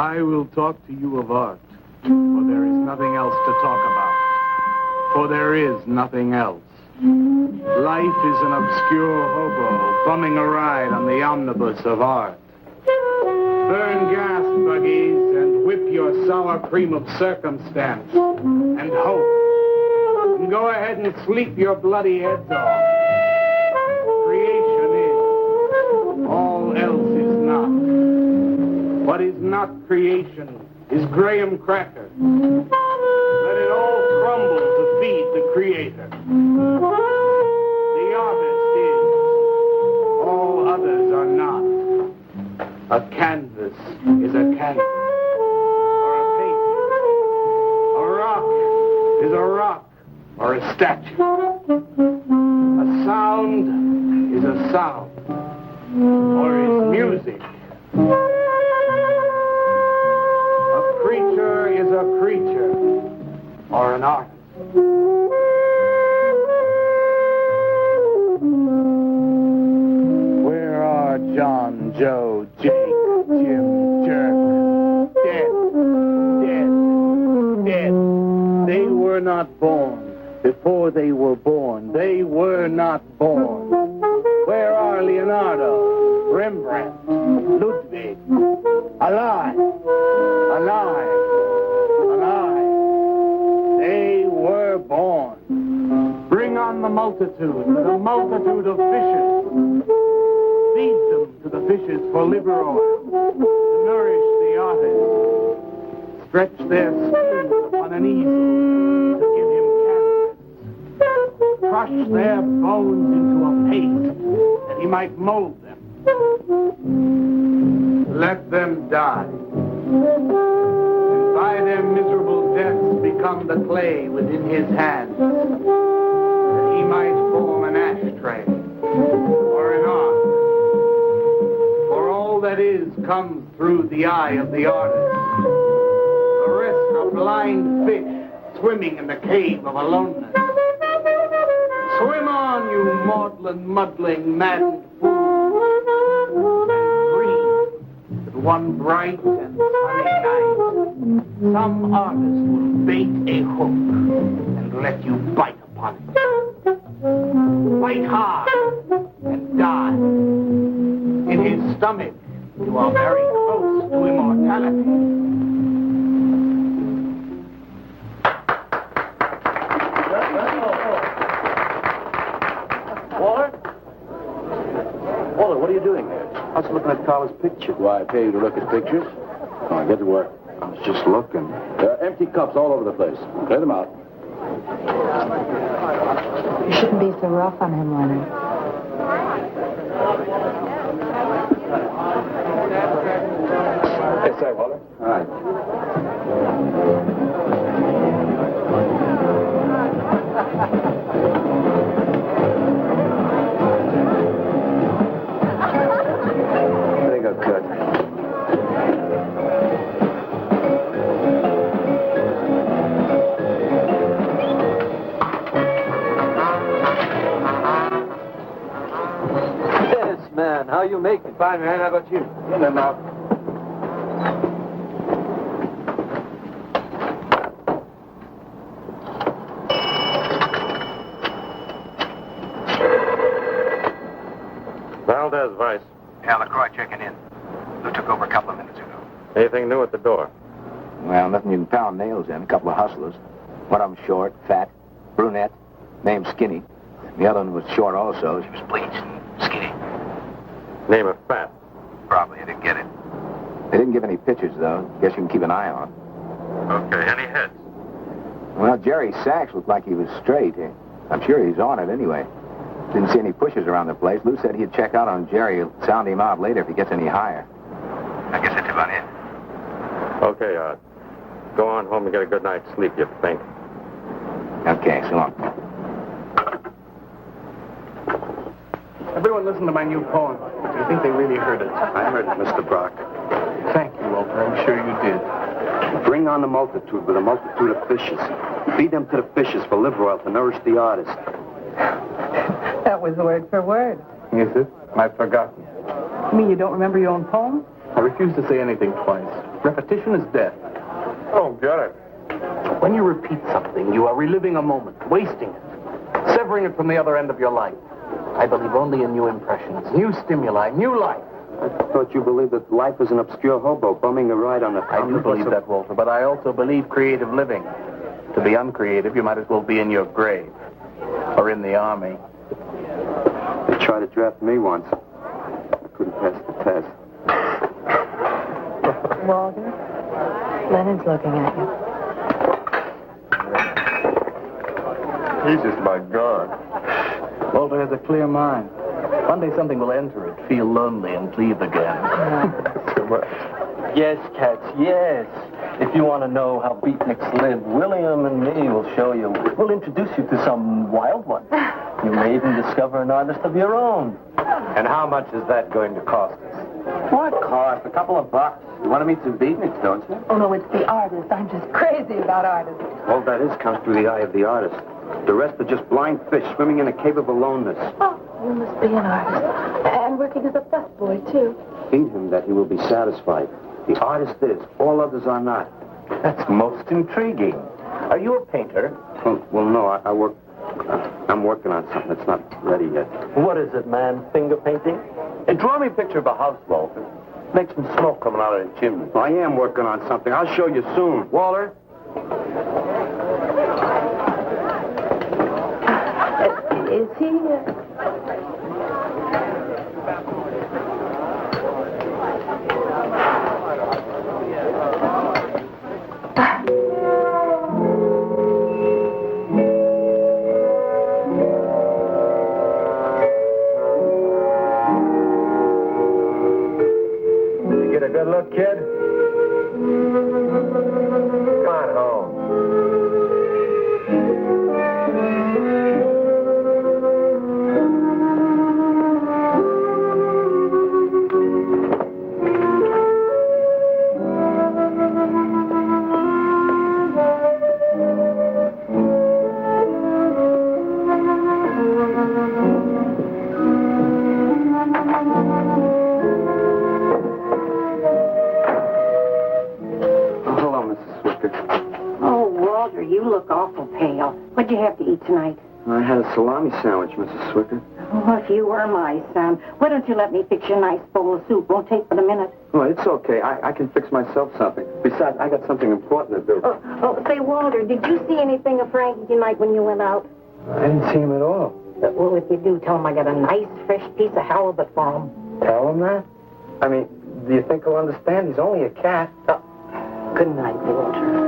I will talk to you of art, for there is nothing else to talk about. For there is nothing else. Life is an obscure hobo bumming a ride on the omnibus of art. Burn gas buggies and whip your sour cream of circumstance and hope. And go ahead and sleep your bloody heads off. Creation is. All else is not. What is not creation is graham cracker. Let it all crumble to feed the creator. The artist is. All others are not. A canvas is a canvas, or a painting. A rock is a rock, or a statue. A sound is a sound, or is music. A creature is a creature, or an artist. Where are John, Joe, Jake, Jim, Jerk? Dead, dead, dead. They were not born. Before they were born, they were not born. Where are Leonardo, Rembrandt, Ludwig? Alive, alive, alive. They were born. Bring on the multitude with a multitude of fishes. Feed them to the fishes for liver oil, to nourish the artist. Stretch their skins upon an easel to give him canvas. Crush their bones into a paste that he might mold them. Let them die. And by their miserable deaths become the clay within his hands, that he might form an ashtray or an ark. For all that is comes through the eye of the artist. The rest are blind fish swimming in the cave of aloneness. Swim on, you maudlin, muddling, maddened fool, and breathe that one bright and sunny night some artist will bait a hook and let you bite upon it. Fight hard and die. In his stomach, you are very close to immortality. Walter, what are you doing there? I was looking at Carla's picture. Why, I pay you to look at pictures? Come on, get to work. I was just looking. There are empty cups all over the place. Clear them out. You shouldn't be so rough on him, Leonard. Yes, sir, Walter. All right. Pretty good cut. Yes, man. How you making? Fine, man. How about you? In and out. Valdez, Vice. Yeah, LaCroix checking in. Lou took over a couple of minutes ago. Anything new at the door? Well, nothing you can pound nails in. A couple of hustlers. One of them short, fat, brunette, named Skinny. The other one was short also. She was bleached and skinny. Name of Fat. Probably. I didn't get it. They didn't give any pictures, though. Guess you can keep an eye on. Okay, any heads? Well, Jerry Sachs looked like he was straight. I'm sure he's on it anyway. Didn't see any pushes around the place. Lou said he'd check out on Jerry. He'll sound him out later if he gets any higher. I guess that's about it. Okay, go on home and get a good night's sleep, you think. Okay, so long. Everyone listen to my new poem. Do you think they really heard it? I heard it, Mr. Brock. Thank you, Walter. I'm sure you did. Bring on the multitude with a multitude of fishes. Feed them to the fishes for liver oil to nourish the artist. That was word for word. Is it? I've forgotten. You mean you don't remember your own poem? I refuse to say anything twice. Repetition is death. Oh, get it. When you repeat something, you are reliving a moment, wasting it, severing it from the other end of your life. I believe only in new impressions, new stimuli, new life. I thought you believed that life is an obscure hobo bumming a ride on the I do believe that, Walter, but I also believe creative living. To be uncreative, you might as well be in your grave or in the army. They tried to draft me once. I couldn't pass the test. Walter, Leonard's looking at you. He's just my God. Walter has a clear mind. One day something will enter it, feel lonely, and leave again. So much. Yes, cats, yes. If you want to know how beatniks live, William and me will show you. We'll introduce you to some wild ones. You may even discover an artist of your own. And how much is that going to cost us? What cost? A couple of bucks. You want to meet some beatniks, don't you? Oh, no, it's the artist. I'm just crazy about artists. All that is comes through the eye of the artist. The rest are just blind fish swimming in a cave of aloneness. Oh, you must be an artist. And working as a busboy, too. Feed him that he will be satisfied. The artist is. All others are not. That's most intriguing. Are you a painter? Well, no, I work... I'm working on something that's not ready yet. What is it, man? Finger painting? Hey, draw me a picture of a house, Walter. Make some smoke coming out of the chimney. I am working on something. I'll show you soon. Walter? Is he... Get a good look, kid? Come on home. You look awful pale. What'd you have to eat tonight? I had a salami sandwich, Mrs. Swicker. Oh, if you were my son, why don't you let me fix you a nice bowl of soup? Won't take but a minute. Oh, it's okay. I can fix myself something. Besides, I got something important to do. Say, Walter, did you see anything of Frankie tonight when you went out? I didn't see him at all. Well, if you do, tell him I got a nice, fresh piece of halibut for him. Tell him that? I mean, do you think he'll understand? He's only a cat. Good night, Walter.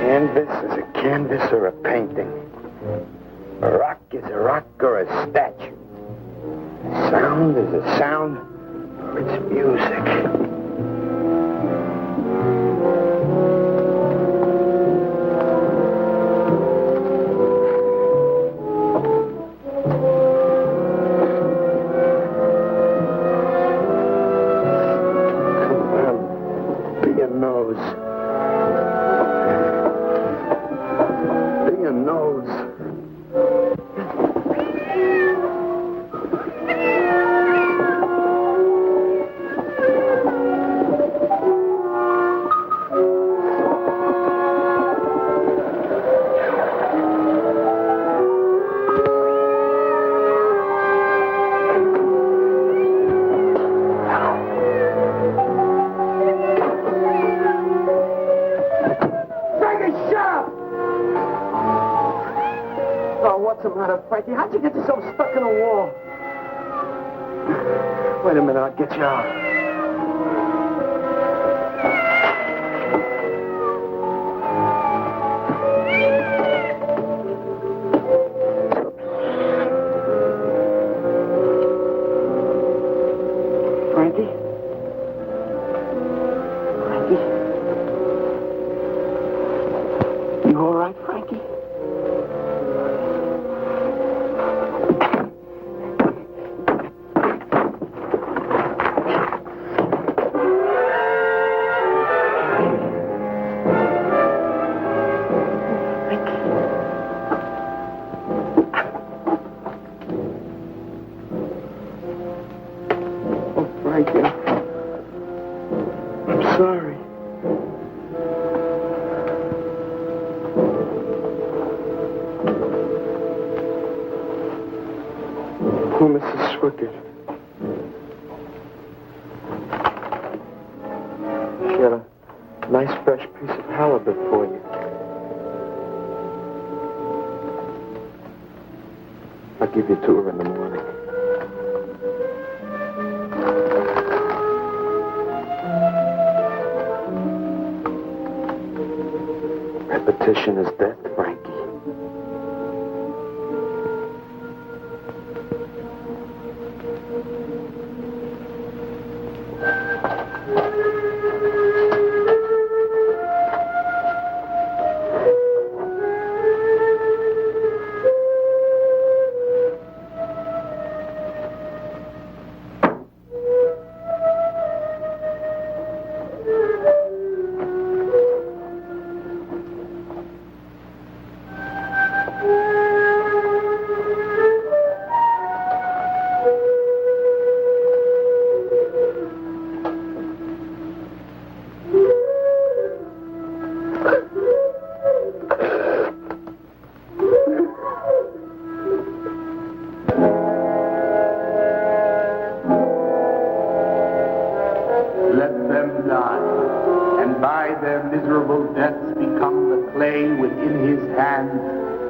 Canvas is a canvas or a painting. A rock is a rock or a statue. A sound is a sound or it's music. Frankie, how'd you get yourself stuck in a wall? Wait a minute, I'll get you out. Frankie? Frankie? You all right, Frankie? I'm sorry. Oh, Mrs. Swickett. She had a nice fresh piece of halibut for you. I'll give you to her in the morning. Repetition is death, Frankie.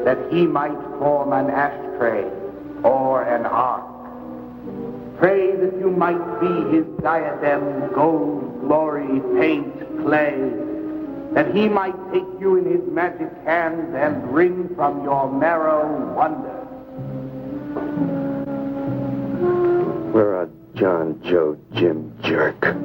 That he might form an ashtray or an ark. Pray that you might be his diadem, gold, glory, paint, clay, that he might take you in his magic hands and wring from your marrow wonder. We're a John, Joe, Jim jerk.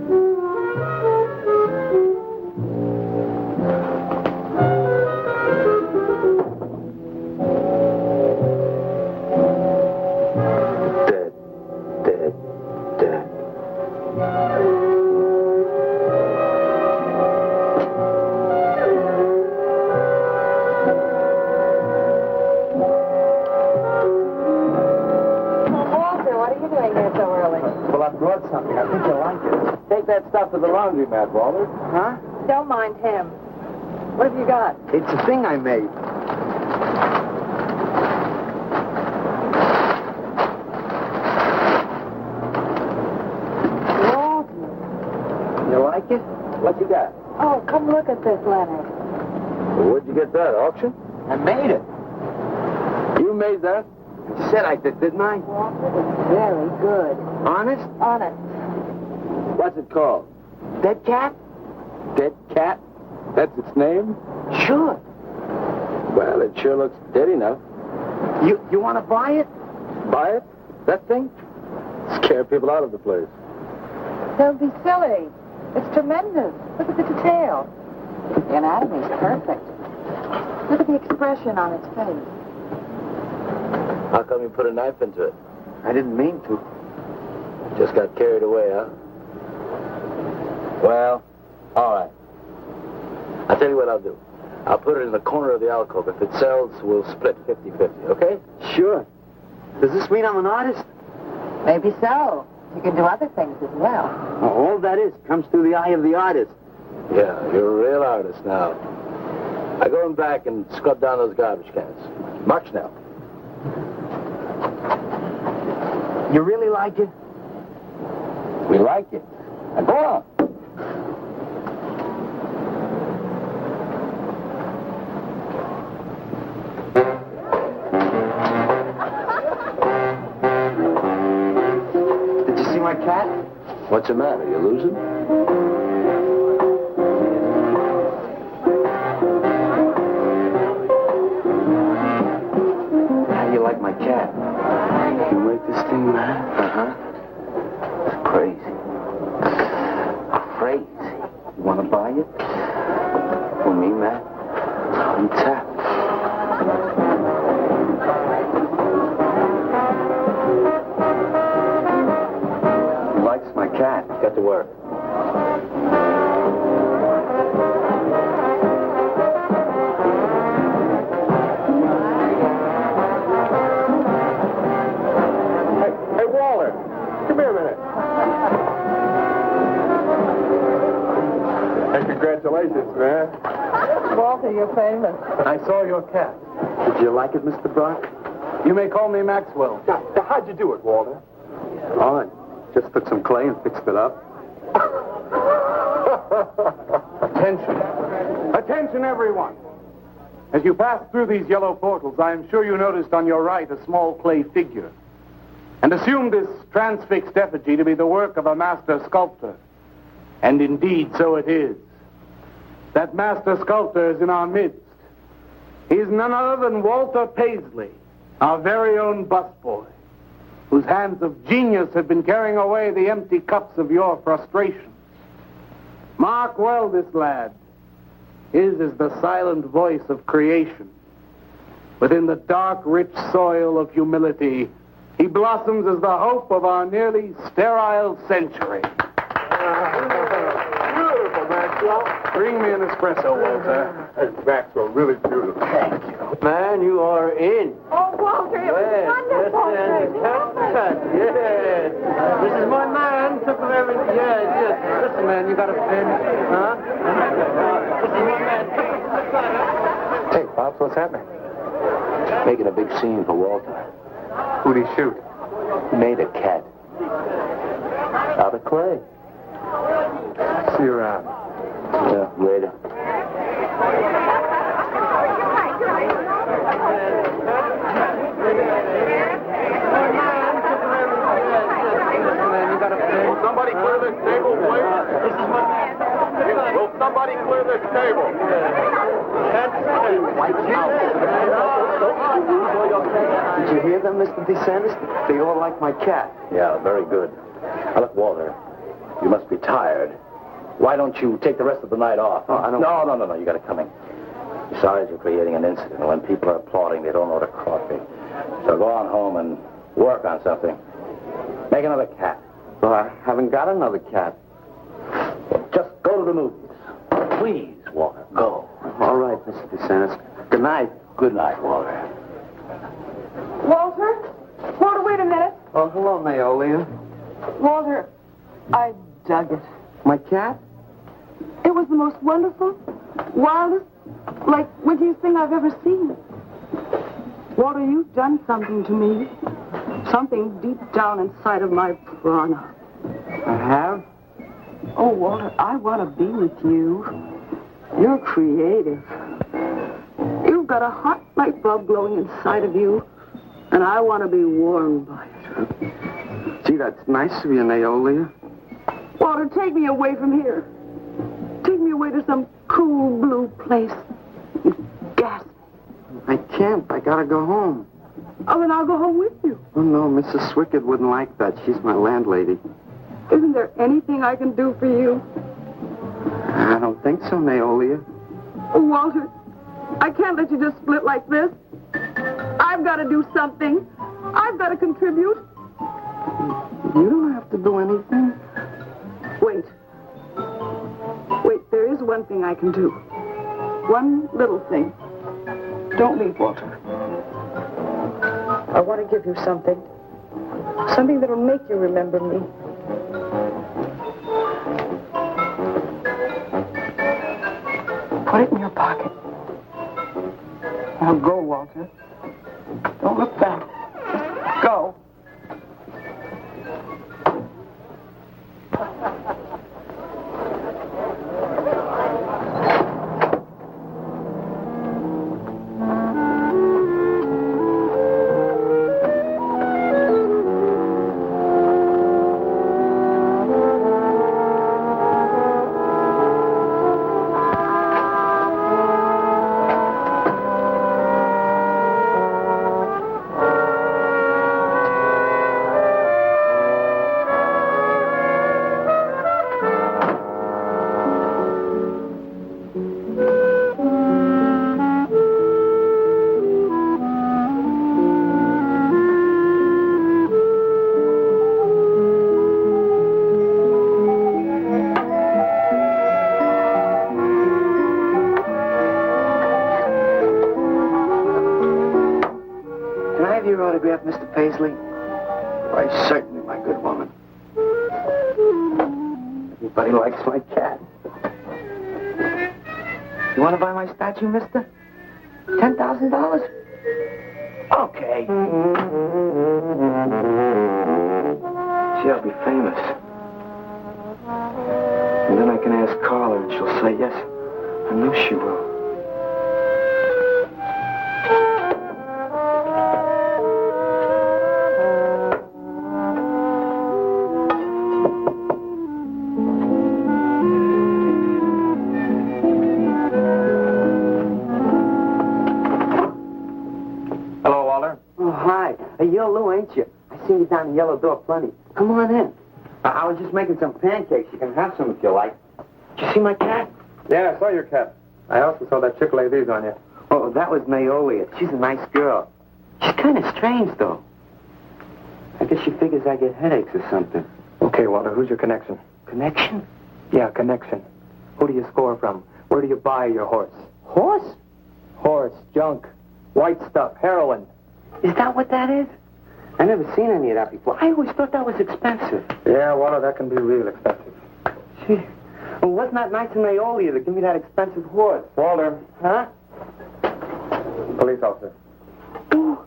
To the laundromat, Walter. Huh? Don't mind him. What have you got? It's a thing I made. You like it? What you got? Oh, come look at this, Leonard. Well, where'd you get that, auction? I made it. You made that? You said I did, didn't I? Walter, it's very good. Honest? Honest. What's it called? Dead cat? Dead Cat? That's its name? Sure. Well, it sure looks dead enough. You want to buy it? Buy it? That thing? Scare people out of the place. Don't be silly. It's tremendous. Look at the detail. The anatomy's perfect. Look at the expression on its face. How come you put a knife into it? I didn't mean to. Just got carried away, huh? Well, all right. I'll tell you what I'll do. I'll put it in the corner of the alcove. If it sells, we'll split 50-50, okay? Sure. Does this mean I'm an artist? Maybe so. You can do other things as well. All that is comes through the eye of the artist. Yeah, you're a real artist now. I go in back and scrub down those garbage cans. March now. You really like it? We like it. Now go on. Did you see my cat? What's the matter? You losing? How do you like my cat? You make this thing, man? Uh-huh. It's crazy. Crazy. You want to buy it? For me, man? On tap. He likes my cat. Get to work. Hey, Waller, come here a minute. Hey, congratulations, man. Walter, you're famous. I saw your cat. Did you like it, Mr. Brock? You may call me Maxwell. Now, how'd you do it, Walter? Oh, I just took some clay and fixed it up. Attention. Attention, everyone. As you pass through these yellow portals, I am sure you noticed on your right a small clay figure, and assumed this transfixed effigy to be the work of a master sculptor. And indeed, so it is. That master sculptor is in our midst. He is none other than Walter Paisley, our very own busboy, whose hands of genius have been carrying away the empty cups of your frustrations. Mark well this lad. His is the silent voice of creation. Within the dark, rich soil of humility, he blossoms as the hope of our nearly sterile century. Beautiful, Maxwell. Bring me an espresso, Walter. Hey, Maxwell, really beautiful. Thank you. Man, you are in. Oh, Walter, it was wonderful. Yes. This is my man. Took him everything. Yes. Listen, man, you got a pen? Huh? This is my man. Hey, Pops, what's happening? Making a big scene for Walter. Who'd he shoot? He made a cat. Out of clay. See you around. Yeah, later. Will somebody clear this table, please? Will somebody clear this table? Did you hear them, Mr. DeSantis? They all like my cat. Yeah, very good. Now, look, Walter, you must be tired. Why don't you take the rest of the night off? Oh, I don't... No, you got it coming. Besides, you're creating an incident. When people are applauding, they don't know what a coffee. So go on home and work on something. Make another cat. Well, I haven't got another cat. Well, just go to the movies. Please, Walter, go. All right, Mr. DeSantis. Good night. Good night, Walter. Walter? Walter, wait a minute. Oh, hello, Naolia. Walter, I dug it. My cat? It was the most wonderful, wildest, like wittiest thing I've ever seen. Walter, you've done something to me. Something deep down inside of my prana. I have? Oh, Walter, I want to be with you. You're creative. You've got a hot light bulb glowing inside of you, and I want to be warmed by it. Gee, that's nice of you, Naolia. Walter, take me away from here. Take me away to some cool blue place. Gas me. I can't. I gotta go home. Oh, then I'll go home with you. Oh, no, Mrs. Swickett wouldn't like that. She's my landlady. Isn't there anything I can do for you? I don't think so, Naolia. Oh, Walter, I can't let you just split like this. I've got to do something. I've got to contribute. You don't have to do anything. Wait. Wait, there is one thing I can do. One little thing. Don't leave, Walter. I want to give you something. Something that'll make you remember me. Put it in your pocket. Now go, Walter. Don't look back. Just go. Autograph, Mr. Paisley? Why, certainly, my good woman. Everybody likes my cat. You want to buy my statue, mister? $10,000? Okay. Gee, I'll be famous. And then I can ask Carla, and she'll say yes. I know she will. You're Lou, ain't you? I seen you down the yellow door plenty. Come on in. I was just making some pancakes. You can have some if you like. Did you see my cat? Yeah, I saw your cat. I also saw that chick lay these on you. Oh, that was Naolia. She's a nice girl. She's kind of strange, though. I guess she figures I get headaches or something. Okay, Walter, who's your connection? Connection? Yeah, connection. Who do you score from? Where do you buy your horse? Horse? Horse, junk, white stuff, heroin. Is that what that is? I never seen any of that before. I always thought that was expensive. Yeah, Walter, that can be real expensive. Gee, well, wasn't that nice of Naolia to give me that expensive horse? Walter. Huh? Police officer. Ooh,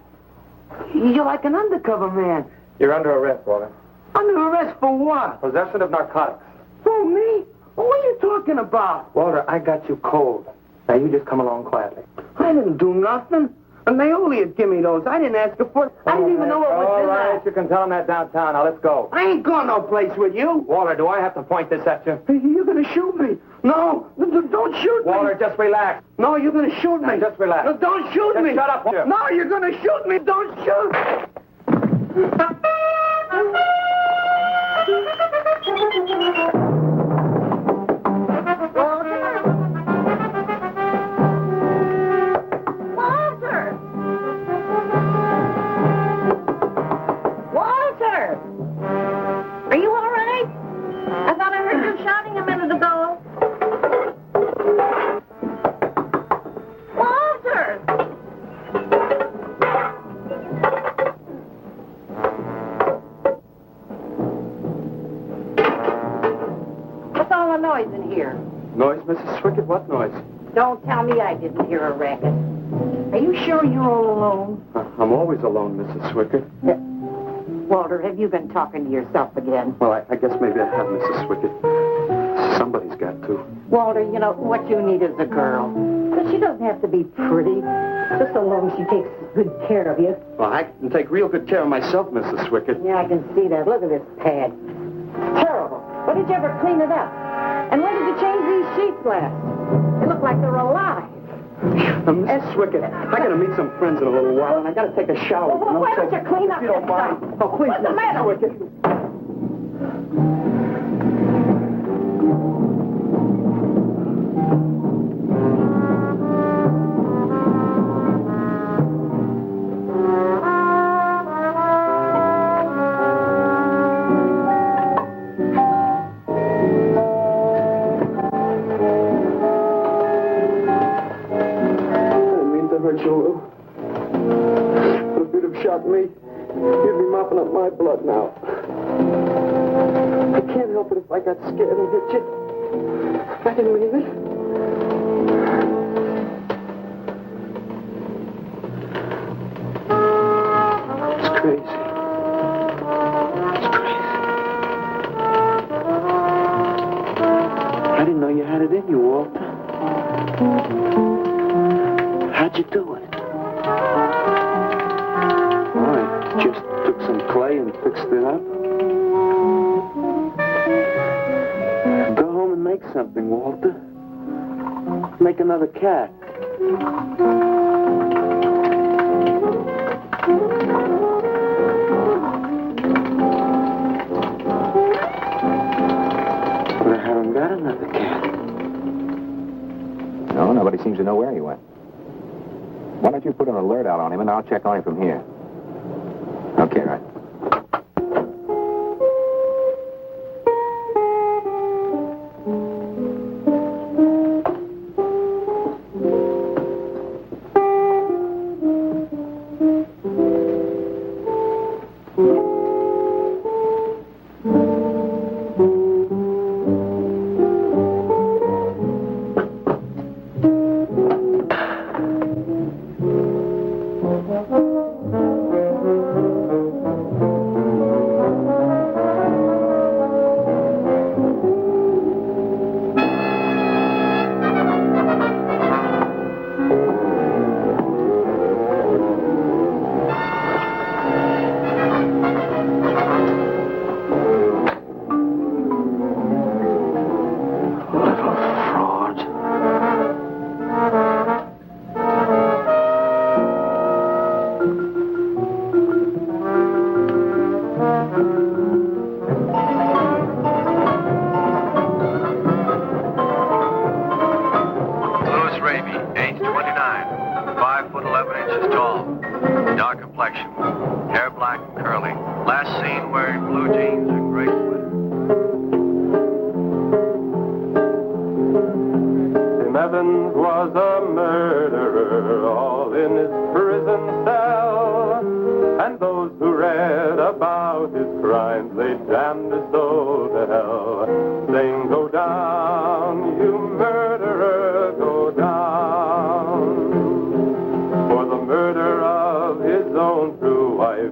you're like an undercover man. You're under arrest, Walter. Under arrest for what? Possession of narcotics. For me? What are you talking about? Walter, I got you cold. Now, you just come along quietly. I didn't do nothing. And Naolia give me those. I didn't ask her for it. I didn't even know what was in All right, that. you can tell him that downtown. Now, let's go. I ain't going no place with you. Walter, do I have to point this at you? You're going to shoot me. No, don't shoot me. Walter, just relax. No, you're going to shoot me. Now, just relax. No, don't shoot Just me. shut up, Walter. No, you're going to shoot me. Don't shoot. Are you all right? I thought I heard you shouting a minute ago. Walter! What's all the noise in here? Noise, Mrs. Swickett? What noise? Don't tell me I didn't hear a racket. Are you sure you're all alone? I'm always alone, Mrs. Swickett. Walter, have you been talking to yourself again? Well, I guess maybe I have, Mrs. Swickett. Somebody's got to. Walter, you know, what you need is a girl. But she doesn't have to be pretty, just so long as she takes good care of you. Well, I can take real good care of myself, Mrs. Swickett. Yeah, I can see that. Look at this pad. Terrible. When did you ever clean it up? And when did you change these sheets last? They look like they're alive. Mrs. Swickett, I gotta meet some friends in a little while, and I gotta take a shower. Well, why don't you clean up If you don't this mind. stuff? Oh, please, What's the Mrs. matter? Swickett. If you'd have shot me, you'd be mopping up my blood now. I can't help it if I got scared and hit you. I didn't mean it. It's crazy. It's crazy. I didn't know you had it in you, Walter. How'd you do it? I just took some clay and fixed it up. Go home and make something, Walter. Make another cat. But I haven't got another cat. No, nobody seems to know where he went. Why don't you put an alert out on him, and I'll check on him from here. Okay, right.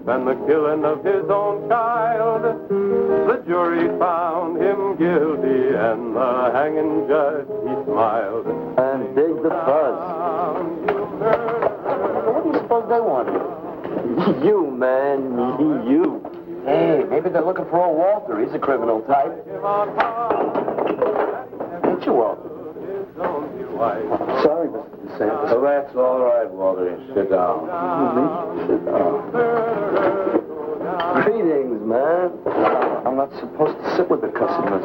And the killing of his own child, the jury found him guilty, and the hanging judge, he smiled. And dig the fuzz. What do you suppose they wanted? You, man, you. Hey, maybe they're looking for old Walter. He's a criminal type. Ain't you, Walter? Sorry, Mr. DeSantis. So that's all right, Walter. Sit down. Sit down. Greetings, man. I'm not supposed to sit with the customers.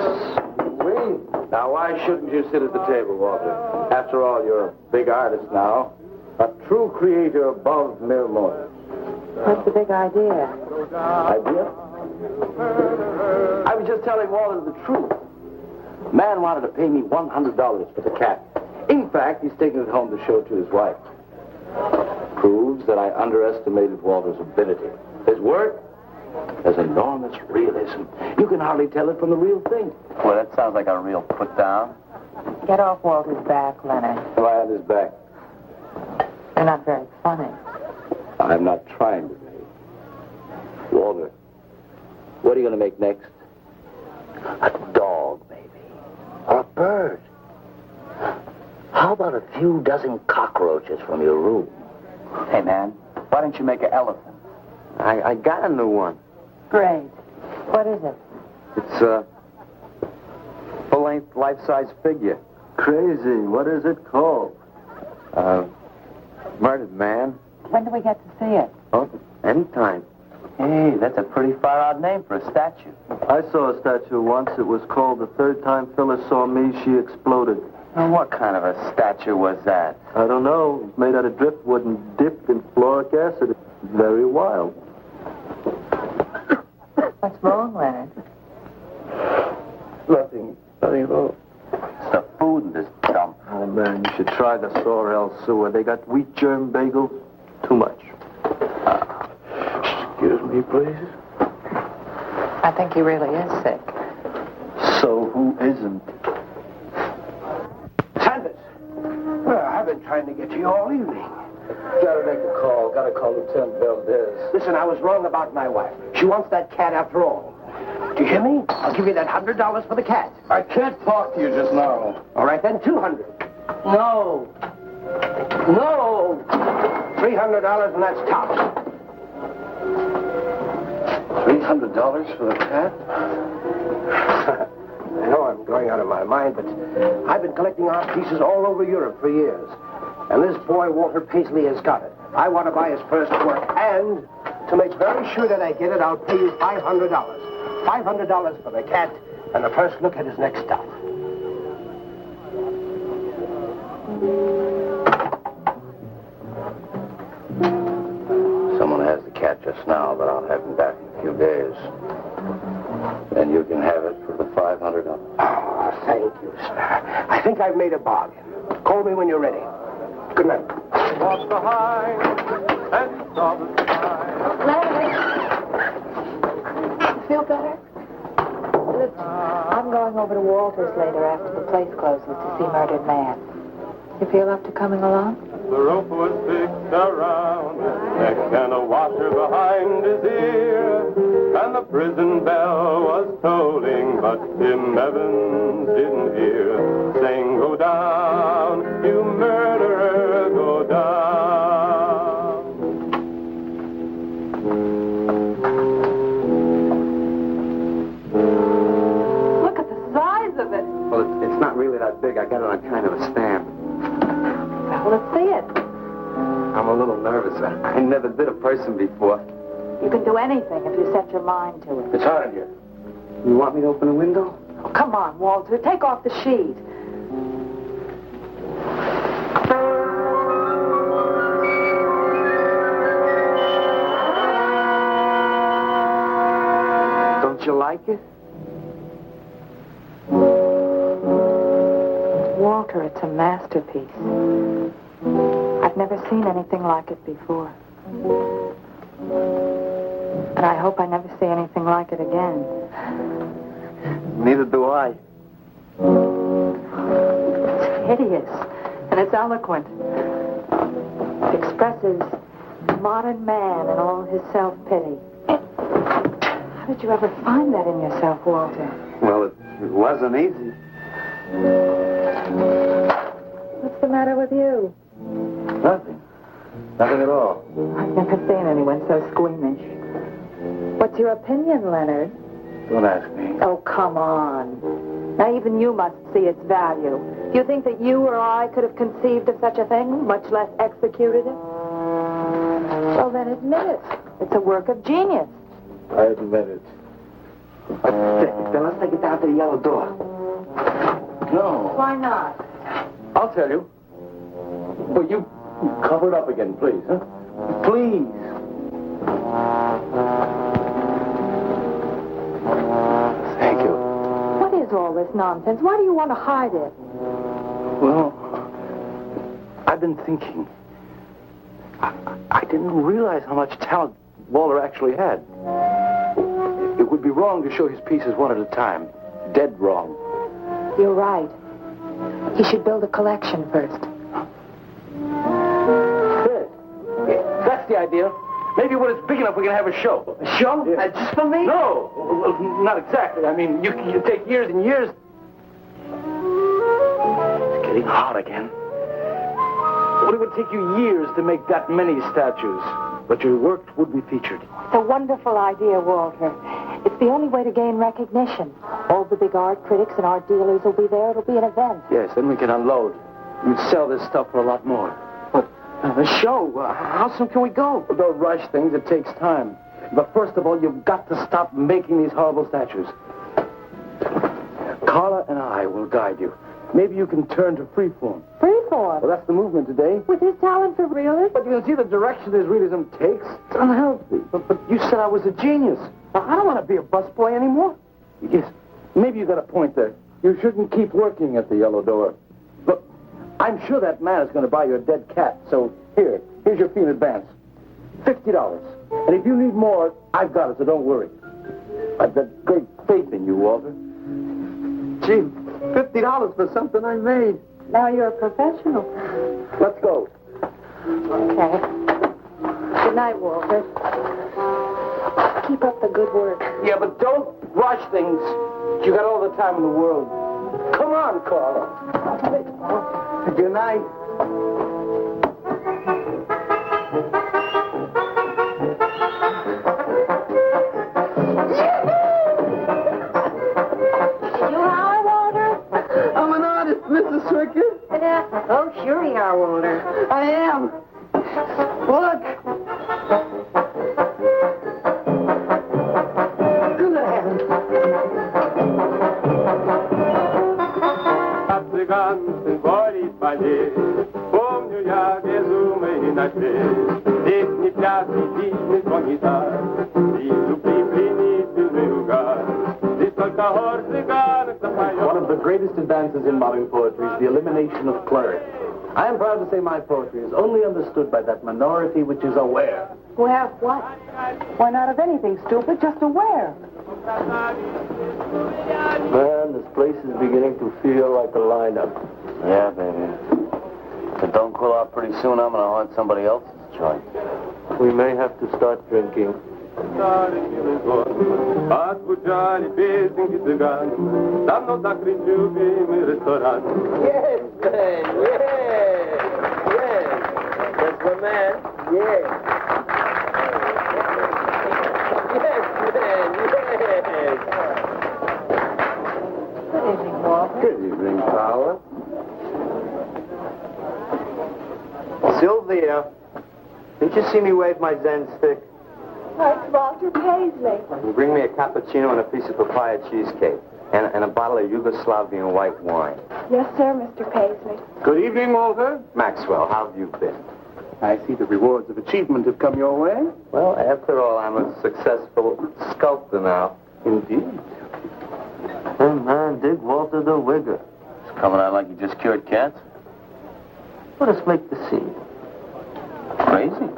Wait. Now, why shouldn't you sit at the table, Walter? After all, you're a big artist now. A true creator above mere mortals. What's the big idea? Idea? I was just telling Walter the truth. Man wanted to pay me $100 for the cat. In fact, he's taking it home to show it to his wife. Proves that I underestimated Walter's ability. His work has enormous realism. You can hardly tell it from the real thing. Well, that sounds like a real put-down. Get off Walter's back, Leonard. Am I on his back? They're not very funny. I'm not trying to be. Walter, what are you going to make next? A dog, maybe. Or a bird. How about a few dozen cockroaches from your room? Hey, man, why don't you make an elephant? I got a new one. Great. What is it? It's a full-length, life-size figure. Crazy. What is it called? Murdered man. When do we get to see it? Oh, anytime. Hey, that's a pretty far-out name for a statue. I saw a statue once. It was called The Third Time Phyllis Saw Me, She Exploded. Now, what kind of a statue was that? I don't know. It was made out of driftwood and dipped in fluoric acid. Very wild. What's wrong, Leonard? Nothing at all. It's the food in this dump. Oh, man, you should try the Sorrel sewer. They got wheat germ bagels. Too much. Excuse me, please. I think he really is sick. So who isn't? Sanders! Well, I've been trying to get you all evening. Gotta make a call. Gotta call Lieutenant Valdez. Listen, I was wrong about my wife. She wants that cat after all. Do you hear me? I'll give you that $100 for the cat. I can't talk to you just now. All right, then, $200. No. No. $300, and that's tops. $300 for the cat? I know I'm going out of my mind, but I've been collecting art pieces all over Europe for years. And this boy, Walter Paisley, has got it. I want to buy his first work, and to make very sure that I get it, I'll pay you $500. $500 for the cat, and the first look at his next stuff. Someone has the cat just now, but I'll have him back in a few days. Then you can have it for the $500. Oh, thank you, sir. I think I've made a bargain. Call me when you're ready. Good night. Walk behind and saw the sky. Leonard! You feel better? Listen, I'm going over to Walter's later after the place closes to see Murdered Man. You feel up to coming along? The rope was fixed around his neck and a washer behind his ear. And the prison bell was tolling, but Tim Evans didn't hear. Saying, go down, you murderer, go down. Look at the size of it. Well, it's not really that big. I got it on kind of a stand. Well, let's see it. I'm a little nervous. I never did a person before. You can do anything if you set your mind to it. It's hot in here. You want me to open the window? Oh, come on, Walter. Take off the sheet. Don't you like it? Walter, it's a masterpiece. I've never seen anything like it before. And I hope I never see anything like it again. Neither do I. It's hideous, and it's eloquent. It expresses modern man and all his self-pity. How did you ever find that in yourself, Walter? Well, it wasn't easy. What's the matter with you? Nothing. Nothing at all. I've never seen anyone so squeamish. What's your opinion, Leonard? Don't ask me. Oh, come on. Now, even you must see its value. Do you think that you or I could have conceived of such a thing, much less executed it? Well, then admit it. It's a work of genius. I admit it. Then let's take it down to the yellow door. No. Why not? I'll tell you. But you cover it up again, please, huh? Please. Thank you. What is all this nonsense? Why do you want to hide it? Well, I've been thinking. I didn't realize how much talent Walter actually had. It would be wrong to show his pieces one at a time. Dead wrong. You're right. He should build a collection first. Good. That's the idea. Maybe when it's big enough, we can have a show. A show? Yeah. Just for me? No, well, not exactly. I mean, you take years and years. It's getting hot again. Well, it would take you years to make that many statues, but your work would be featured. It's a wonderful idea, Walter. It's the only way to gain recognition. All the big art critics and art dealers will be there. It'll be an event. Yes, then we can unload. You'd sell this stuff for a lot more. The show. How soon can we go? Don't rush things. It takes time. But first of all, you've got to stop making these horrible statues. Carla and I will guide you. Maybe you can turn to freeform. Freeform? Well, that's the movement today. With his talent for realism? But you can see the direction his realism takes. It's unhealthy. But you said I was a genius. I don't want to be a busboy anymore. Yes, maybe you got a point there. You shouldn't keep working at the Yellow Door. Look, I'm sure that man is going to buy you a dead cat. So here's your fee in advance. $50. And if you need more, I've got it, so don't worry. I've got great faith in you, Walter. Gee, $50 for something I made. Now you're a professional. Let's go. Okay. Good night, Walter. Keep up the good work. Yeah, but don't rush things. You got all the time in the world. Come on, Carla. Good night. You are, Walter? I'm an artist, Mrs. Strickland. Oh, sure you are, Walter. I am. Look. Good heavens. Цыган сын борит полей, помню я безумный ночей. Здесь не пляски, длинный звон гитар, вижу пленительный угар. Здесь только хор цыганок запоет. One of the greatest advances in modern poetry is the elimination of clarity. I am proud to say my poetry is only understood by that minority which is aware. Aware of what? Why, not of anything, stupid, just aware. Man, this place is beginning to feel like a lineup. Yeah, baby. If it don't cool out pretty soon, I'm going to haunt somebody else's joint. We may have to start drinking. Отзвучали песенки цыган, давно закрыт любимый ресторан. Yes, man, yes, yes. That's the man, yes. Yes, man, yes. Good evening, Walter. Good evening, Carla. Sylvia, did you see me wave my Zen stick? Oh, it's Walter Paisley. Bring me a cappuccino and a piece of papaya cheesecake. And a bottle of Yugoslavian white wine. Yes, sir, Mr. Paisley. Good evening, Walter. Maxwell, how have you been? I see the rewards of achievement have come your way. Well, after all, I'm a successful sculptor now. Indeed. Hey, man, dig Walter the Wigger. It's coming out like you just cured cats. Let us make the scene. Crazy.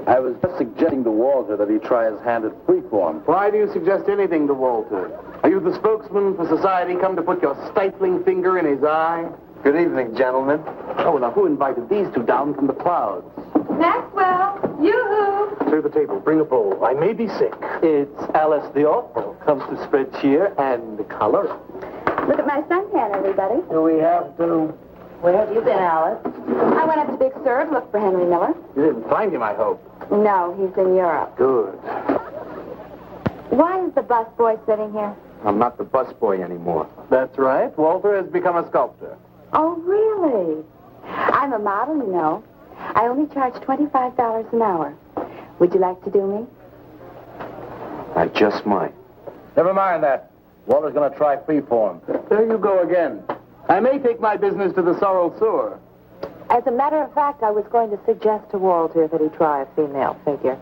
I was just suggesting to Walter that he try his hand at freeform. Why do you suggest anything to Walter? Are you the spokesman for society come to put your stifling finger in his eye? Good evening, gentlemen. Oh, now who invited these two down from the clouds? Maxwell, yoo-hoo. Clear the table. Bring a bowl. I may be sick. It's Alice the Awful. Comes to spread cheer and color. Look at my suntan, everybody. Do we have to... Where have you been, Alice? I went up to Big Sur to look for Henry Miller. You didn't find him, I hope. No, he's in Europe. Good. Why is the busboy sitting here? I'm not the busboy anymore. That's right. Walter has become a sculptor. Oh, really? I'm a model, you know. I only charge $25 an hour. Would you like to do me? I just might. Never mind that. Walter's going to try freeform. There you go again. I may take my business to the sorrel sewer. As a matter of fact, I was going to suggest to Walter that he try a female figure.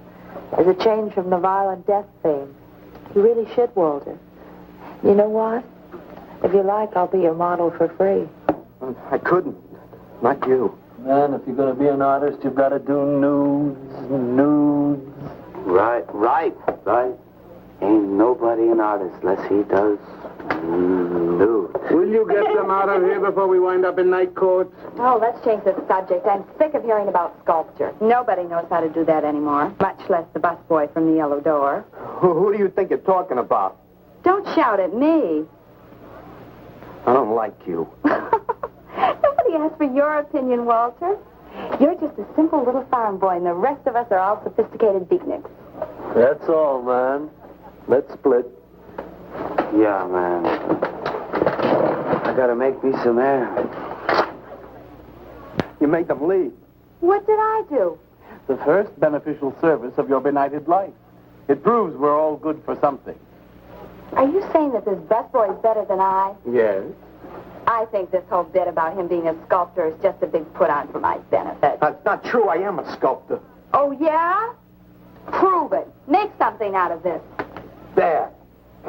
As a change from the violent death theme. He really should, Walter. You know what? If you like, I'll be your model for free. I couldn't. Not you. Man, if you're going to be an artist, you've got to do nudes. Right. Ain't nobody an artist unless he does nude. Will you get them out of here before we wind up in night court? Oh, let's change the subject. I'm sick of hearing about sculpture. Nobody knows how to do that anymore, much less the busboy from the Yellow Door. Who do you think you're talking about? Don't shout at me. I don't like you. Nobody asked for your opinion, Walter. You're just a simple little farm boy, and the rest of us are all sophisticated beatniks. That's all, man. Let's split. Yeah, man. I gotta make me some air. You make them leave. What did I do? The first beneficial service of your benighted life. It proves we're all good for something. Are you saying that this busboy is better than I? Yes? I think this whole bit about him being a sculptor is just a big put-on for my benefit. That's not true. I am a sculptor. Oh, yeah? Prove it. Make something out of this. There.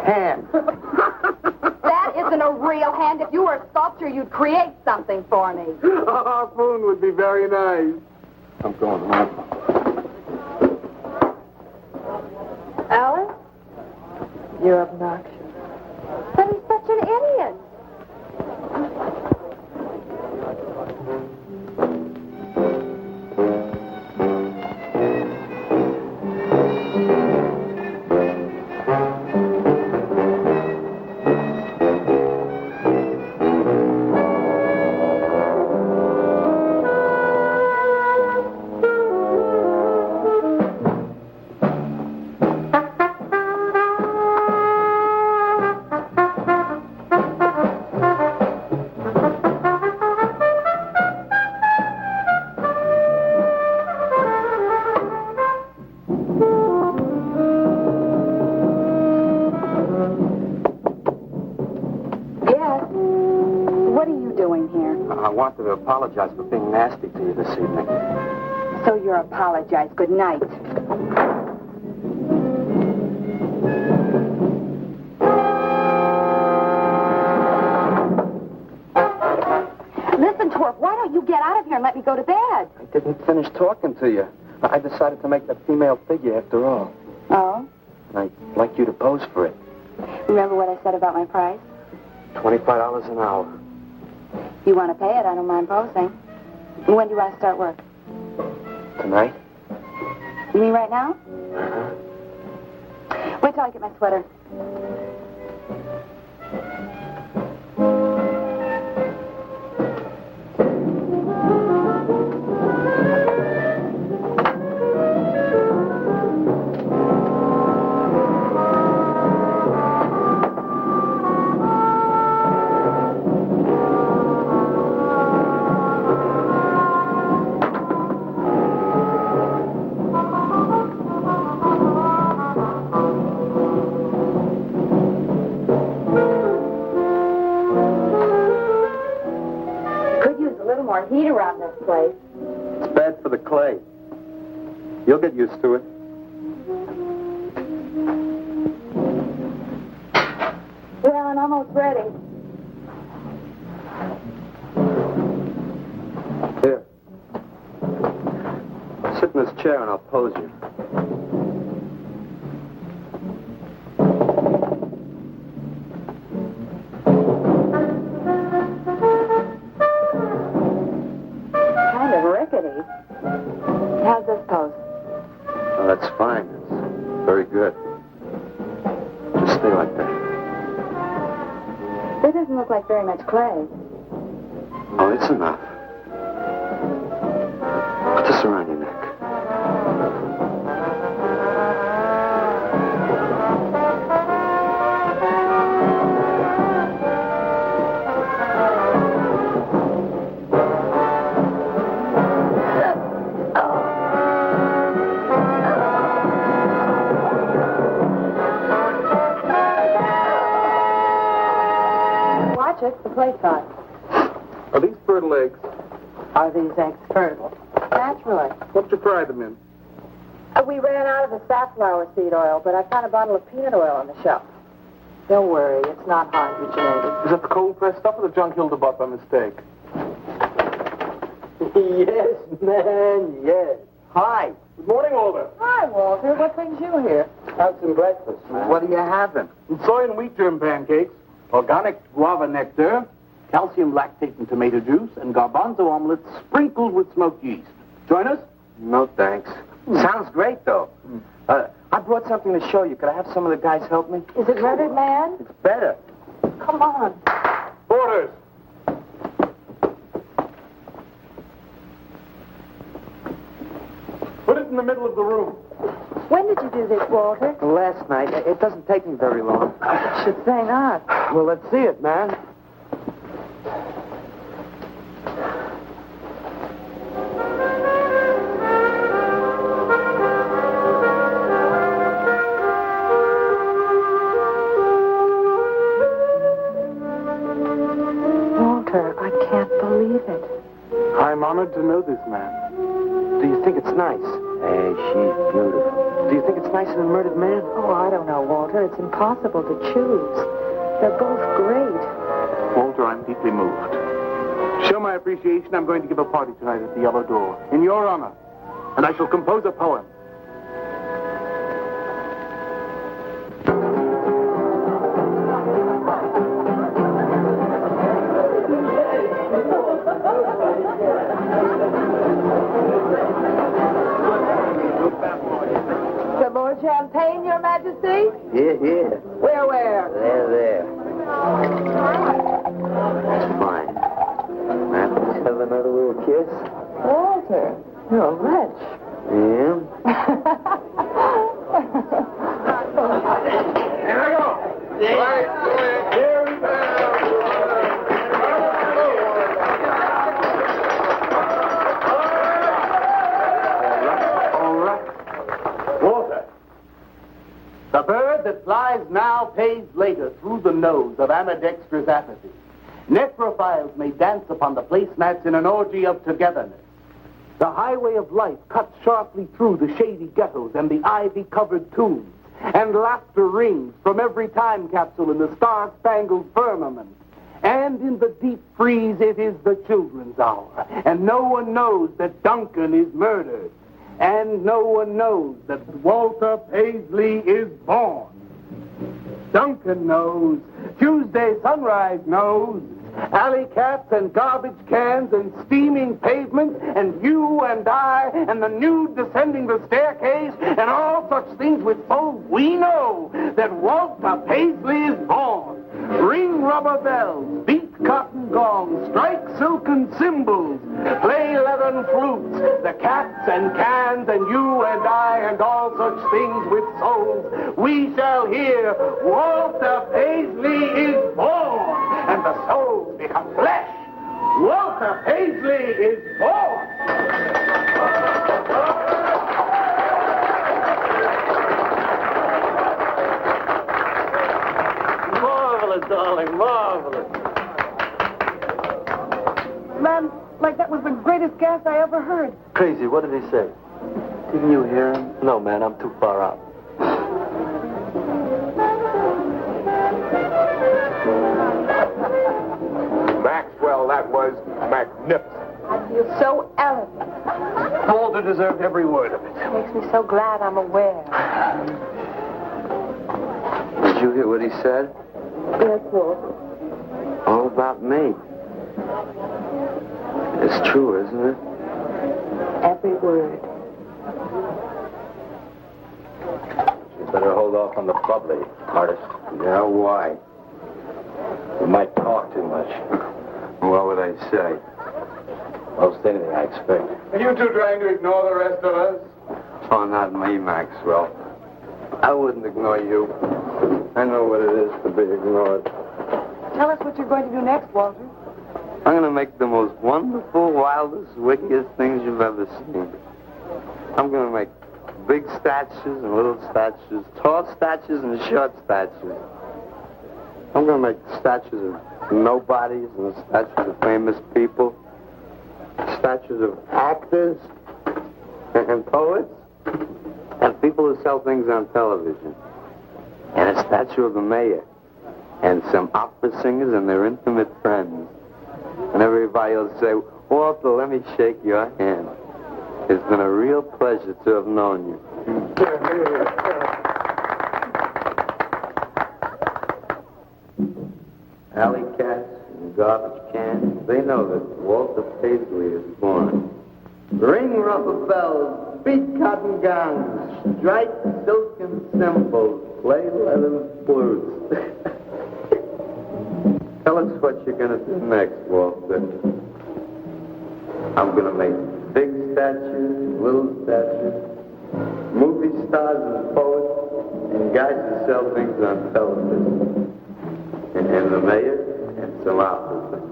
Hand. That isn't a real hand. If you were a sculptor, you'd create something for me. A harpoon would be very nice. I'm going home. Alice? You're obnoxious. But he's such an idiot. I wanted to apologize for being nasty to you this evening. So you're apologized. Good night. Listen, Torp, why don't you get out of here and let me go to bed? I didn't finish talking to you. I decided to make that female figure after all. Oh? I'd like you to pose for it. Remember what I said about my price? $25 an hour. If you want to pay it, I don't mind posing. When do you want to start work? Tonight? You mean right now? Wait till I get my sweater. Heat around this place. It's bad for the clay. You'll get used to it. Well, I'm almost ready. Here. Sit in this chair and I'll pose you. How's this pose? Oh, that's fine. It's very good. Just stay like that. This doesn't look like very much clay. Oh, it's enough. Put this around your neck. The plate's hot. Are these fertile eggs? Are these eggs fertile? Naturally. What did you fry them in? We ran out of the safflower seed oil, but I found a bottle of peanut oil on the shelf. Don't worry, it's not hydrogenated. Is that the cold-pressed stuff or the junk Hilda bought by mistake? Yes, man, yes. Hi. Good morning, Oliver. Hi, Walter. What brings you here? Have some breakfast, man. What are you having? Soy and wheat germ pancakes, organic guava nectar, calcium lactate and tomato juice, and garbanzo omelets sprinkled with smoked yeast. Join us? No, thanks. Sounds great, though. I brought something to show you. Could I have some of the guys help me? Is it rendered man? It's better. Come on. Orders. Put it in the middle of the room. When did you do this, Walter? Last night. It doesn't take me very long. I should say not. Well, let's see it, man. honored to know this man. Do you think it's nice? Hey, she's beautiful. Do you think it's nice in a murdered man? Oh, I don't know, Walter. It's impossible to choose. They're both great. Walter, I'm deeply moved. To show my appreciation, I'm going to give a party tonight at the Yellow Door, in your honor. And I shall compose a poem. Some more champagne, Your Majesty? Yeah. Where? There. Fine. Let's have another little kiss. Walter, you're a wretch. Yeah? Here I go. Right. Here we go. All right. Walter. The bird that flies now pays later through the nose of ambidextrous apathy. Necrophiles may dance upon the placemats in an orgy of togetherness. The highway of life cuts sharply through the shady ghettos and the ivy-covered tombs, and laughter rings from every time capsule in the star-spangled firmament. And in the deep freeze, it is the children's hour, and no one knows that Duncan is murdered, and no one knows that Walter Paisley is born. Duncan knows. Tuesday sunrise knows. Alley cats and garbage cans and steaming pavements and you and I and the nude descending the staircase and all such things with souls, we know that Walter Paisley is born. Ring rubber bells, beat cotton gongs, strike silken cymbals, play leathern flutes, the cats and cans and you and I and all such things with souls. We shall hear Walter Paisley is born, and the souls become flesh. Walter Paisley is born. Marvelous, darling, marvelous. Man, like that was the greatest gas I ever heard. Crazy, what did he say? Didn't you hear him? No, man, I'm too far out. Maxwell, that was magnificent. I feel so elegant. Walter deserved every word of it. It makes me so glad I'm aware. Did you hear what he said? Yes, Walter. All about me. It's true, isn't it? Every word. You better hold off on the bubbly, artist. Yeah, why? You might talk too much. What would I say? Most anything, I expect. Are you two trying to ignore the rest of us? Oh, not me, Maxwell. I wouldn't ignore you. I know what it is to be ignored. Tell us what you're going to do next, Walter. I'm going to make the most wonderful, wildest, wickedest things you've ever seen. I'm going to make big statues and little statues, tall statues and short statues. I'm going to make statues of nobodies and statues of famous people, statues of actors and poets and people who sell things on television, and a statue of the mayor and some opera singers and their intimate friends. And everybody will say, Walter, let me shake your hand. It's been a real pleasure to have known you. Alley cats and garbage cans, they know that Walter Paisley is born. Ring rubber bells, beat cotton gongs, strike silken cymbals, play leather flutes. Tell us what you're going to do next, Walter. I'm going to make big statues, little statues, movie stars and poets, and guys who sell things on television. And the mayor and some officers.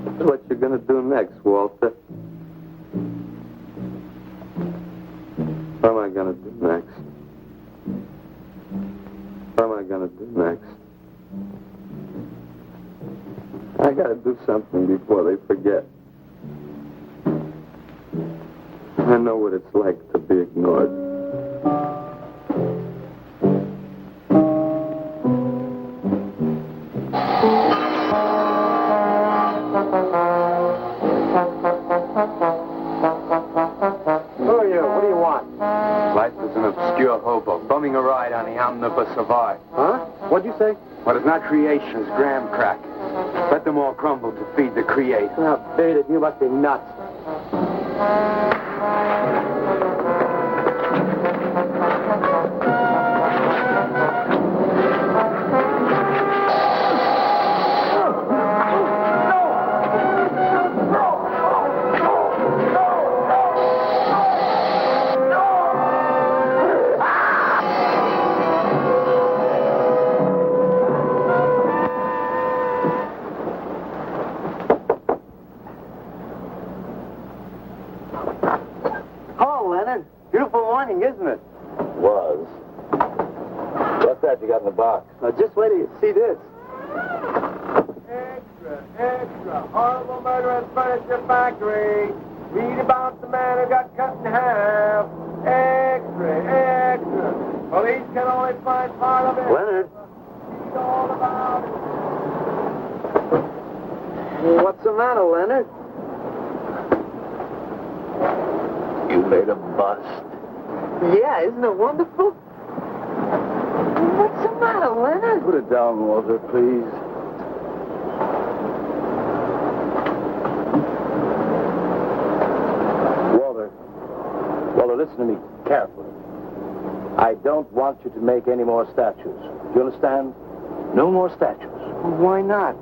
That's what you're going to do next, Walter. What am I going to do next? What am I going to do next? I gotta do something before they forget. I know what it's like to be ignored. Who are you? What do you want? Life is an obscure hobo, bumming a ride on the omnibus survive. Huh? What'd you say? What is not creation is graham crack. Let them all crumble to feed the creator. Oh, beat it. You must be nuts. Hello, Leonard. Beautiful morning, isn't it? Was. What's that you got in the box? Just wait till you see this. Extra, extra. Horrible murder at furniture factory. Read about the man who got cut in half. Extra, extra. Police can only find part of it. Leonard. Read all about it. What's the matter, Leonard? You made a bust. Yeah, isn't it wonderful? What's the matter, Leonard? Put it down, Walter, please. Walter, listen to me carefully. I don't want you to make any more statues. Do you understand? No more statues. Why not?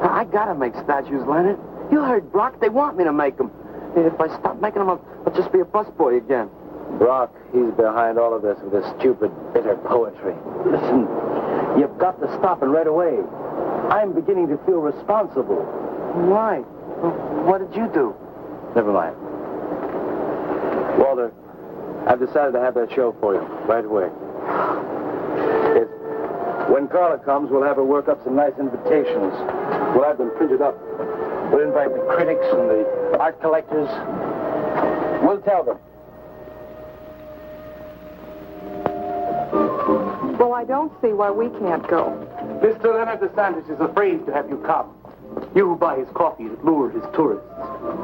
I gotta make statues, Leonard. You heard Brock. They want me to make them. If I stop making them, I'll just be a busboy again. Brock, he's behind all of this with his stupid, bitter poetry. Listen, you've got to stop it right away. I'm beginning to feel responsible. Why? What did you do? Never mind. Walter, I've decided to have that show for you right away. When Carla comes, we'll have her work up some nice invitations. We'll have them printed up. We'll invite the critics and the art collectors. We'll tell them. Well, I don't see why we can't go. Mr. Leonard DeSantis is afraid to have you come. You who buy his coffee and lure his tourists.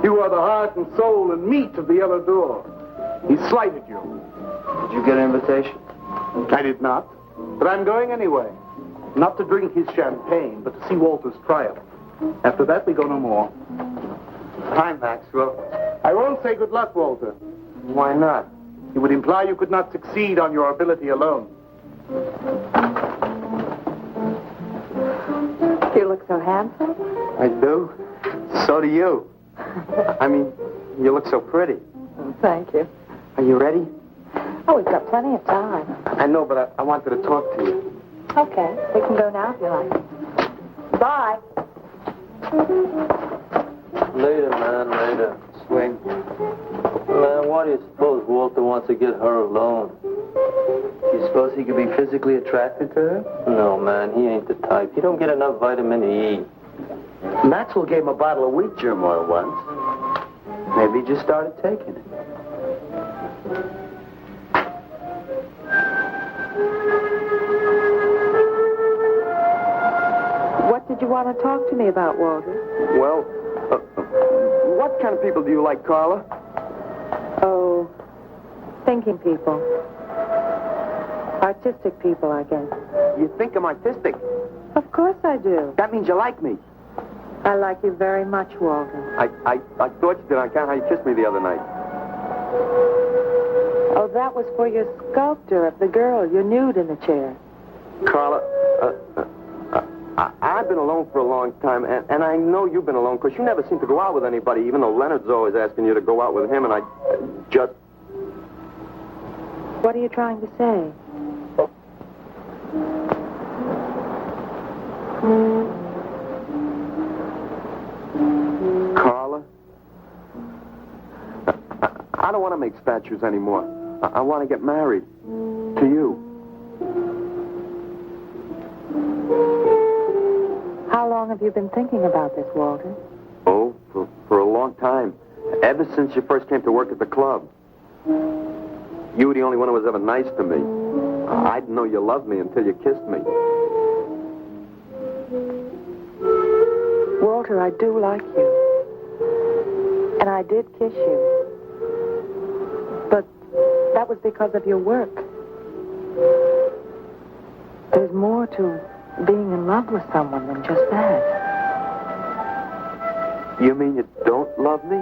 You are the heart and soul and meat of the other door. He slighted you. Did you get an invitation? I did not. But I'm going anyway. Not to drink his champagne, but to see Walter's triumph. After that, we go no more. Time, Maxwell. I won't say good luck, Walter. Why not? It would imply you could not succeed on your ability alone. You look so handsome. I do. So do you. I mean, you look so pretty. Thank you. Are you ready? Oh, we've got plenty of time. I know, but I wanted to talk to you. Okay, we can go now if you like. Bye. Later, man, later. Swing. Man, why do you suppose Walter wants to get her alone? Do you suppose he could be physically attracted to her? No, man, he ain't the type. He don't get enough vitamin E. Maxwell gave him a bottle of wheat germ oil once. Maybe he just started taking it. What did you want to talk to me about, Walter? Well, what kind of people do you like, Carla? Oh, thinking people. Artistic people, I guess. You think I'm artistic. Of course I do. That means you like me. I like you very much, Walter. I thought you did on account how you kissed me the other night. Oh, that was for your sculpture of the girl, your nude in the chair. Carla, I've been alone for a long time, and I know you've been alone, because you never seem to go out with anybody, even though Leonard's always asking you to go out with him, and I just... What are you trying to say? Carla, I don't want to make statues anymore. I want to get married. To you. How long have you you been thinking about this, Walter? Oh, for a long time. Ever since you first came to work at the club. You were the only one who was ever nice to me. I didn't know you loved me until you kissed me. Walter, I do like you. And I did kiss you. But that was because of your work. There's more to being in love with someone than just that. You mean you don't love me?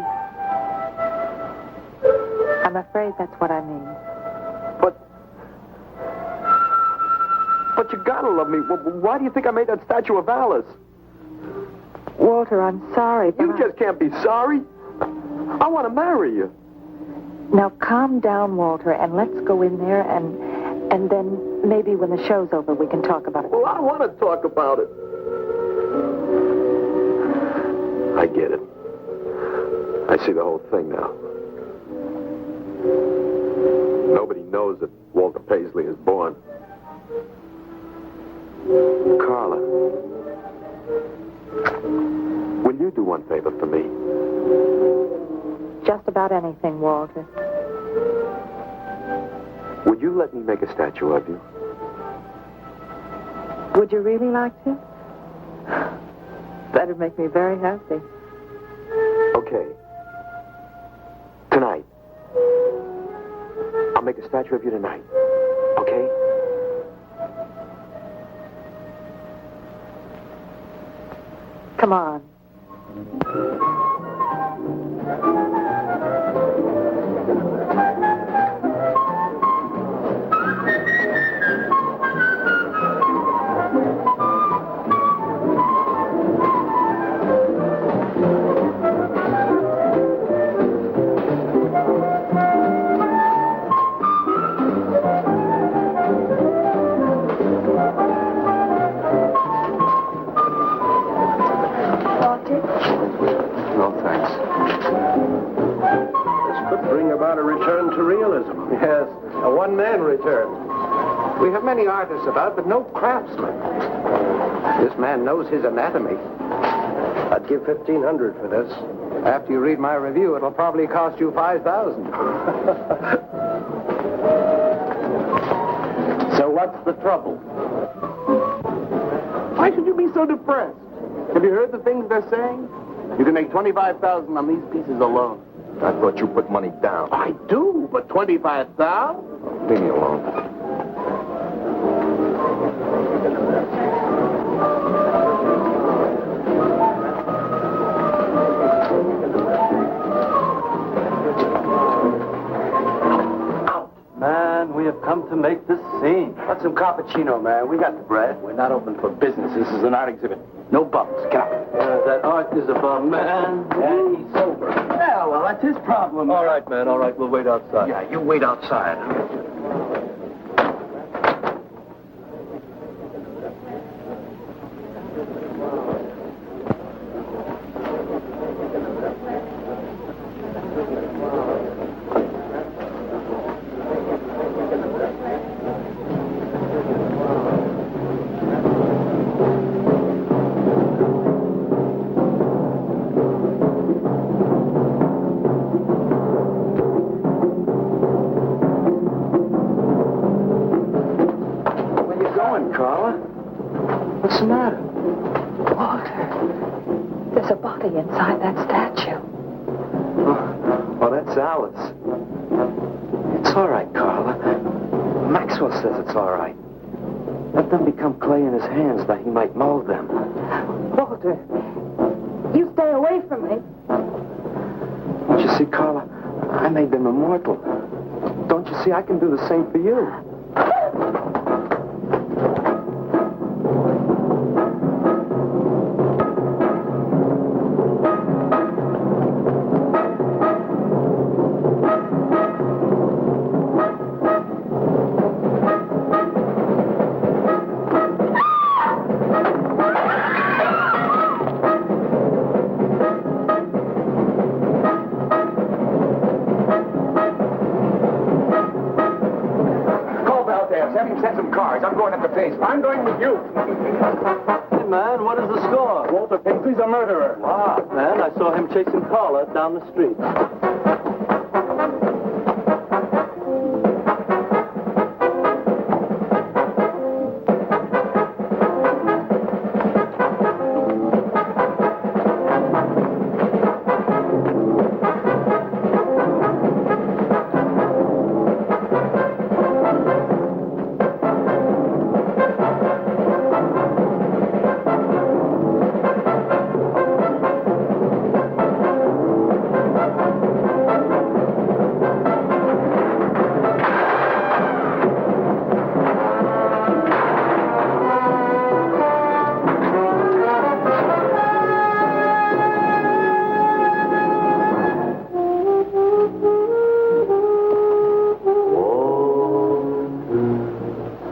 I'm afraid that's what I mean. But you gotta love me. Why do you think I made that statue of Alice? Walter, I'm sorry, but You just can't be sorry. I want to marry you. Now calm down, Walter, and let's go in there and then maybe when the show's over we can talk about it. Well, I want to talk about it. I get it. I see the whole thing now. Nobody knows that Walter Paisley is born. Carla, will you do one favor for me? Just about anything, Walter. Would you let me make a statue of you? Would you really like to? That'd make me very happy. Okay. Tonight. I'll make a statue of you tonight. Okay? Come on. No, thanks. This could bring about a return to realism. Yes, a one-man return. We have many artists about, but no craftsmen. This man knows his anatomy. I'd give $1,500 for this. After you read my review, it'll probably cost you $5,000. So what's the trouble? Why should you be so depressed? Have you heard the things they're saying? You can make $25,000 on these pieces alone. I thought you put money down. I do, but $25,000? Leave me alone. Man, we have come to make this scene. What's some cappuccino, man? We got the bread. We're not open for business. This is an art exhibit. No bumps. Get out. That art is a bum, man. And he's sober. Yeah, well, that's his problem. All right, man, all right. We'll wait outside. Yeah, you wait outside. Carla? What's the matter? Walter, there's a body inside that statue. Oh, that's Alice. It's all right, Carla. Maxwell says it's all right. Let them become clay in his hands that he might mold them. Walter, you stay away from me. Don't you see, Carla? I made them immortal. Don't you see, I can do the same for you. cars. I'm going up the pace. I'm going with you. Hey, man, what is the score? Walter Paisley's a murderer. Wow, man, I saw him chasing Carla down the street.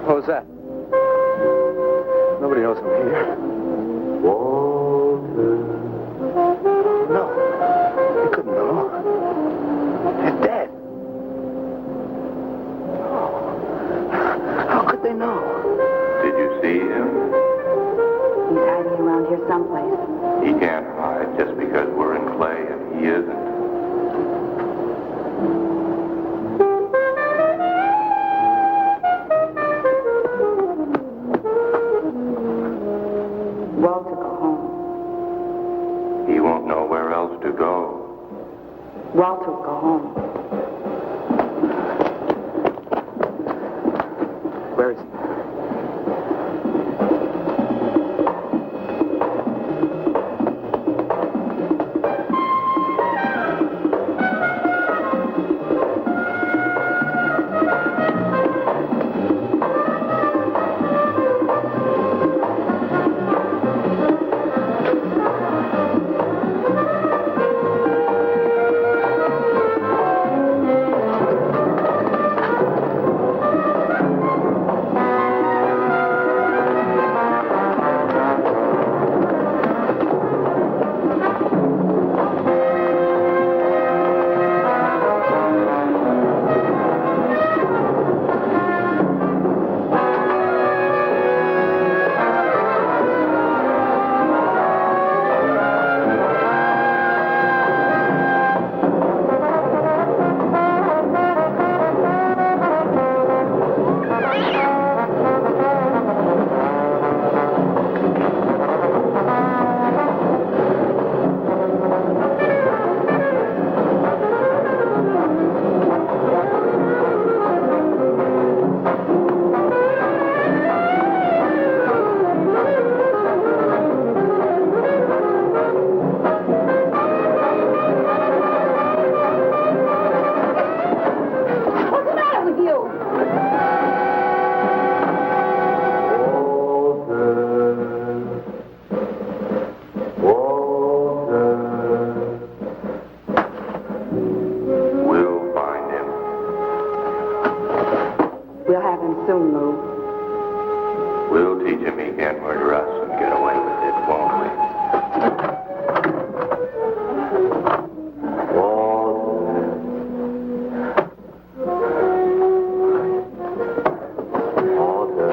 What was that? Nobody knows I'm here. Walter. No. They couldn't know. They're dead. How could they know? Did you see him? He's hiding around here someplace. He can't hide just because we're in clay and he isn't. Walter, go home. He won't know where else to go. Walter, go home. Where is he? We'll have him soon, Lou. We'll teach him he can't murder us and get away with it, won't we? Walter.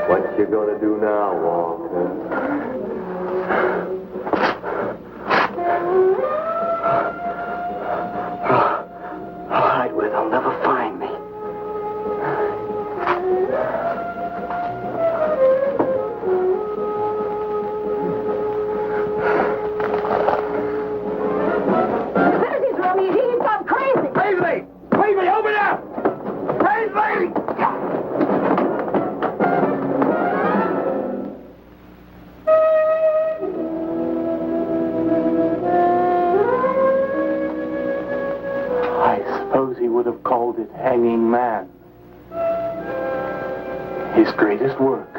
What you gonna do now, Walter? I'll hide where they'll never find me. He's Romy. He's gone crazy. Paisley! Paisley, open up! Paisley! I suppose he would have called it Hanging Man. His greatest work.